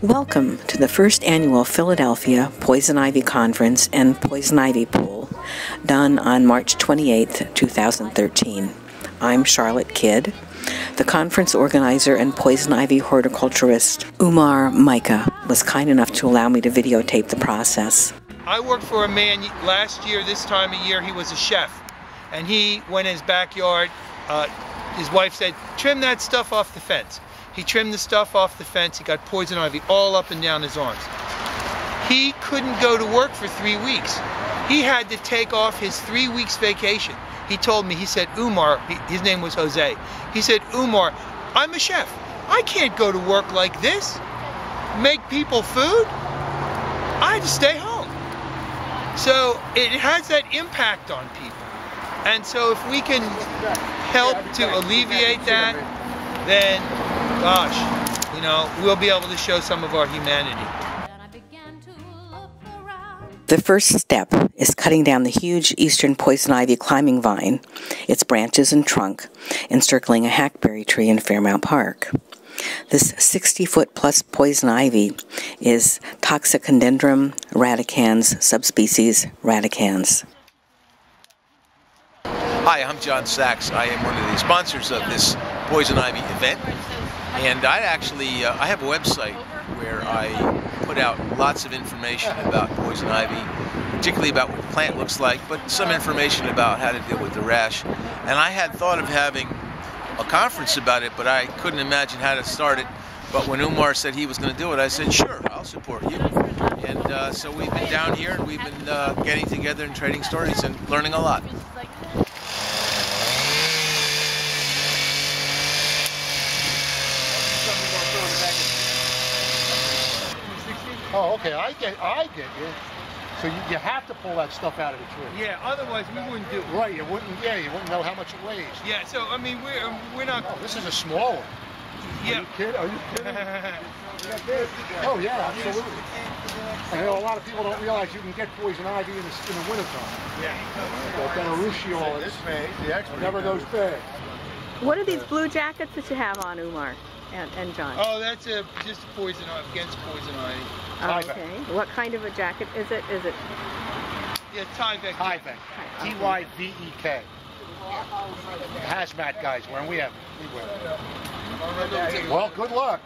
Welcome to the first annual Philadelphia Poison Ivy Conference and Poison Ivy Pool, done on March 28, 2013. I'm Charlotte Kidd. The conference organizer and poison ivy horticulturist Umar Micah was kind enough to allow me to videotape the process. I worked for a man last year, this time of year, he was a chef. And he went in his backyard, his wife said, trim that stuff off the fence. He trimmed the stuff off the fence. He got poison ivy all up and down his arms. He couldn't go to work for 3 weeks. He had to take off his 3 weeks vacation. He told me, he said, Umar, his name was Jose. He said, Umar, I'm a chef. I can't go to work like this, make people food. I had to stay home. So it has that impact on people. And so if we can help to alleviate that, then gosh, you know, we'll be able to show some of our humanity. The first step is cutting down the huge eastern poison ivy climbing vine, its branches and trunk, encircling a hackberry tree in Fairmount Park. This 60-foot plus poison ivy is Toxicodendron radicans, subspecies radicans. Hi, I'm John Sachs. I am one of the sponsors of this poison ivy event. And I have a website where I put out lots of information about poison ivy, particularly about what the plant looks like, but some information about how to deal with the rash. And I had thought of having a conference about it, but I couldn't imagine how to start it. But when Umar said he was going to do it, I said, sure, I'll support you. And so we've been down here and we've been getting together and trading stories and learning a lot. Oh, okay, I get you. So you have to pull that stuff out of the tree. Yeah, otherwise we wouldn't do it. Right, you wouldn't know how much it weighs. Yeah, so I mean, we're not. Oh, this is a small one. Yeah. Are you kidding? Oh yeah, absolutely. And you know, a lot of people don't realize you can get poison ivy in the wintertime. Yeah. But then urushiol never goes bad. What are these blue jackets that you have on, Umar and John? Oh, that's just poison ivy, against poison ivy. Oh, okay. What kind of a jacket is it? Is it? Yeah, Tyvek. Tyvek. T-Y-V-E-K. Hazmat guys wear them. We wear them. Well, good luck.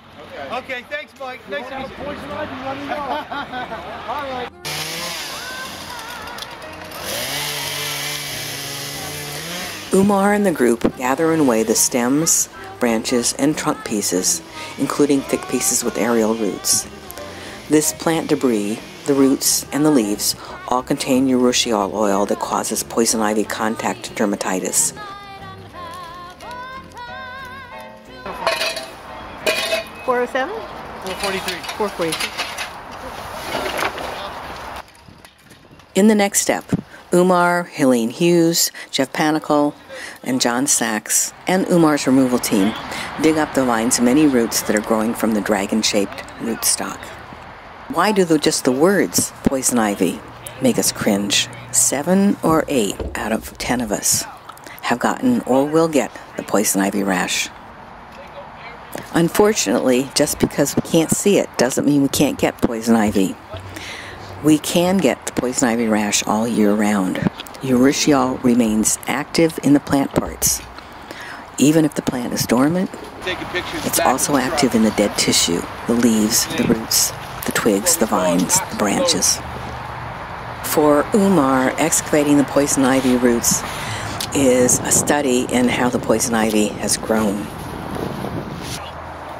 Okay, thanks, Mike. Nice to meet you. Poison ivy, let me know. All right. Umar and the group gather and weigh the stems, branches, and trunk pieces, including thick pieces with aerial roots. This plant debris, the roots, and the leaves all contain urushiol oil that causes poison ivy contact dermatitis. $407? $443. $443. In the next step, Umar, Helene Hughes, Jeff Panicle, and John Sachs, and Umar's removal team dig up the vine's many roots that are growing from the dragon-shaped rootstock. Why do just the words poison ivy make us cringe? 7 or 8 out of 10 of us have gotten or will get the poison ivy rash. Unfortunately, just because we can't see it doesn't mean we can't get poison ivy. We can get the poison ivy rash all year round. Urushiol remains active in the plant parts. Even if the plant is dormant, it's also active in the dead tissue, the leaves, the roots, the twigs, the vines, the branches. For Umar, excavating the poison ivy roots is a study in how the poison ivy has grown.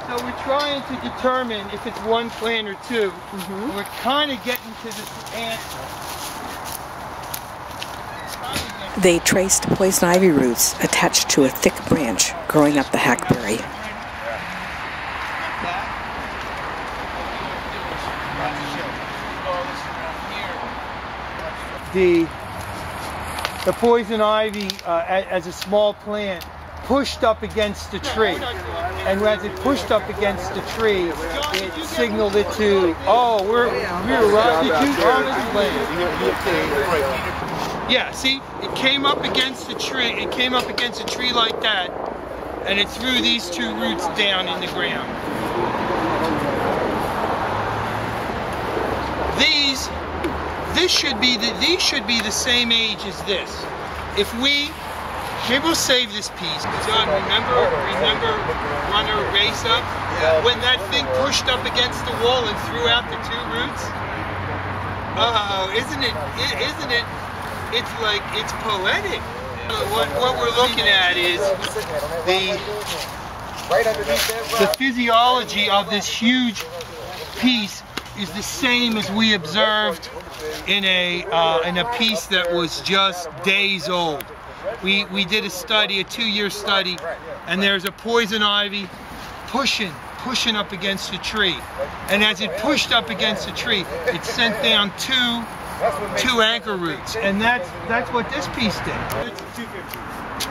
So we're trying to determine if it's one plant or two. Mm-hmm. We're kind of getting to this answer. They traced poison ivy roots attached to a thick branch growing up the hackberry. The poison ivy, as a small plant, pushed up against the tree. And as it pushed up against the tree, it signaled it to, oh, we're right on this land. Yeah, see, it came up against the tree. It came up against a tree like that, and it threw these two roots down in the ground. these should be the same age as this. If we, maybe we'll save this piece. John, remember runner race up? Yeah. When that thing pushed up against the wall and threw out the two roots? Oh, isn't it, it's like, it's poetic. What we're looking at is the physiology of this huge piece is the same as we observed in a piece that was just days old. We did a study, a 2-year study, and there's a poison ivy pushing up against a tree. And as it pushed up against the tree, it sent down two anchor roots, and that's what this piece did.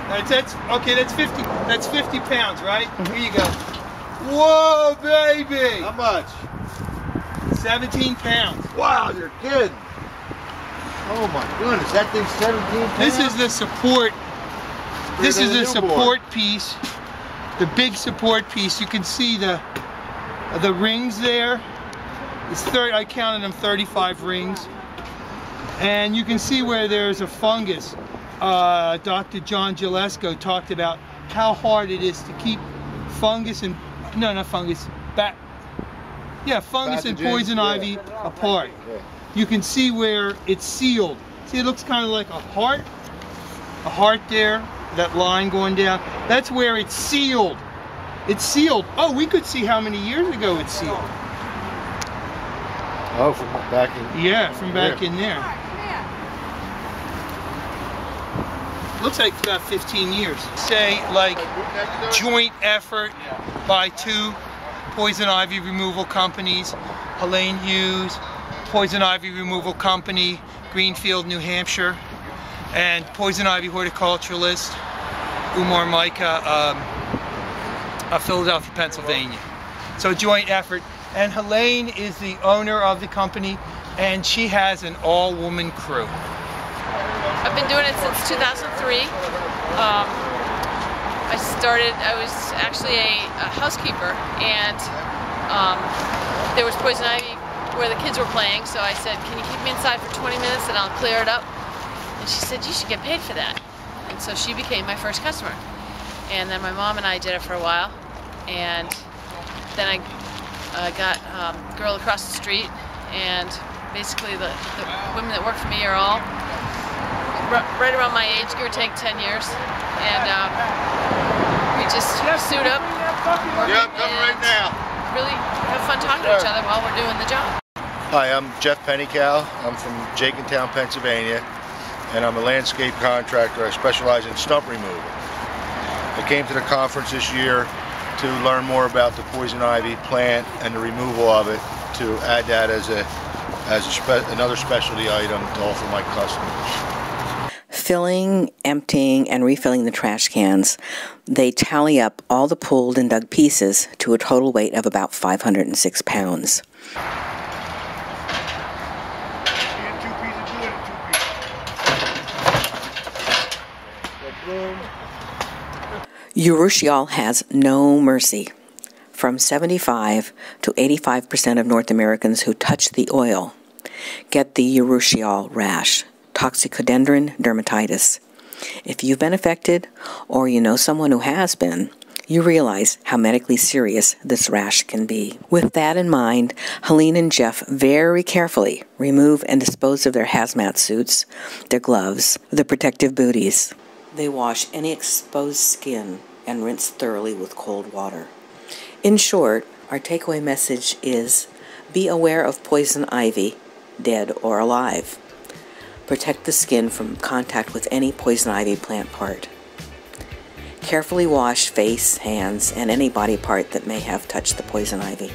That's okay. That's 50 pounds, right? Here you go. Whoa, baby! How much? 17 pounds. Wow, you're kidding. Oh my goodness, that thing's 17 pounds? This is the support. This is the support piece. The big support piece. You can see the rings there. It's 30. I counted them 35 rings. And you can see where there's a fungus. Dr. John Gillesco talked about how hard it is to keep fungus and fungus and poison ivy apart. You can see where it's sealed. See, it looks kind of like a heart there, that line going down. That's where it's sealed. It's sealed. Oh, we could see how many years ago it's sealed. Oh, from back in. Yeah, from back in there. Looks like about 15 years. Say like joint effort by 2 poison ivy removal companies, Helene Hughes, Poison Ivy Removal Company, Greenfield, New Hampshire, and Poison Ivy horticulturalist, Umar Micah, Philadelphia, Pennsylvania. So joint effort. And Helene is the owner of the company, and she has an all-woman crew. I've been doing it since 2003. I was actually a housekeeper, and there was poison ivy where the kids were playing, so I said, can you keep me inside for 20 minutes and I'll clear it up? And she said, you should get paid for that. And so she became my first customer. And then my mom and I did it for a while, and then I got a girl across the street, and basically the women that work for me are all right around my age, give or take 10 years, and we just suit up, right now. really have fun talking to each other while we're doing the job. Hi, I'm Jeff Pennycow. I'm from Jenkintown, Pennsylvania, and I'm a landscape contractor. I specialize in stump removal. I came to the conference this year to learn more about the poison ivy plant and the removal of it, to add that as another specialty item to offer my customers. Filling, emptying, and refilling the trash cans, they tally up all the pulled and dug pieces to a total weight of about 506 pounds. Urushiol has no mercy. From 75 to 85% of North Americans who touch the oil get the urushiol rash, toxicodendron dermatitis. If you've been affected, or you know someone who has been, you realize how medically serious this rash can be. With that in mind, Helene and Jeff very carefully remove and dispose of their hazmat suits, their gloves, their protective booties. They wash any exposed skin and rinse thoroughly with cold water. In short, our takeaway message is, be aware of poison ivy, dead or alive. Protect the skin from contact with any poison ivy plant part. Carefully wash face, hands, and any body part that may have touched the poison ivy.